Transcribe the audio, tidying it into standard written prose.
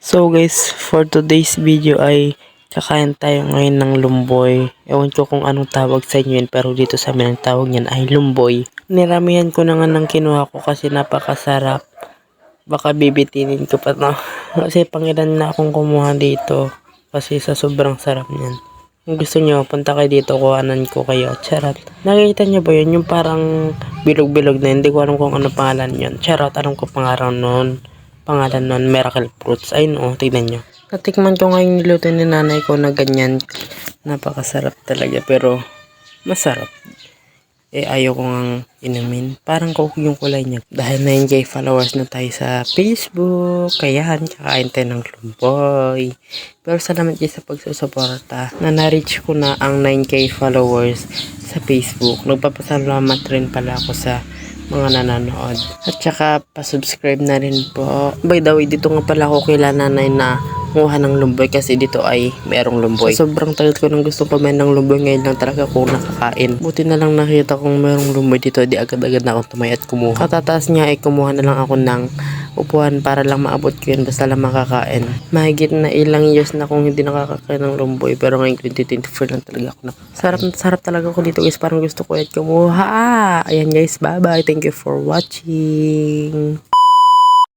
So guys, for today's video ay kakain tayo ngayon ng lumboy. Ewan ko kung anong tawag sa inyo yun, pero dito sa amin ang tawag niyan ay lumboy. Niramihan ko na nga ng kinuha ko kasi napakasarap. Baka bibitinin ko pa no. Kasi pangilan na akong kumuha dito. Kasi sa sobrang sarap niyan. Kung gusto nyo, punta kayo dito, kuhanan ko kayo. Charot. Nakikita nyo ba yun? Yung parang bilog-bilog na, hindi ko alam kung ano pangalan yun. Charot, alam ko pangalan nun, Miracle Fruits. Ayun o, tignan nyo. Natikman ko ngayong niluto ni nanay ko na ganyan. Napakasarap talaga, pero masarap. Ayaw ko ngang inumin. Parang coke yung kulay niya. Dahil 9K followers na tayo sa Facebook. Kaya kakain tayo ng lumboy. Pero salamat kayo sa pagsusuporta. Na-reach ko na ang 9K followers sa Facebook. Nagpapasalamat rin pala ako sa mga nanonood. At saka pa-subscribe na rin po. By the way, dito nga pala ako kila nanay na kumuha ng lumboy kasi dito ay merong lumboy. So, sobrang tagal ko nang gusto kumain ng lumboy, ngayon lang talaga ako nakakain. Buti na lang nakita kong merong lumboy dito, di agad-agad na ako tumay at kumuha. Katataas niya ay kumuha na lang ako ng upuan para lang maabot ko yun, basta lang makakain. Mahigit na ilang years na akong hindi nakakakain ng lumboy, pero ngayon 2024 lang talaga ako sarap talaga ako dito guys, parang gusto ko at kumuha. Ayan guys, bye bye, thank you for watching.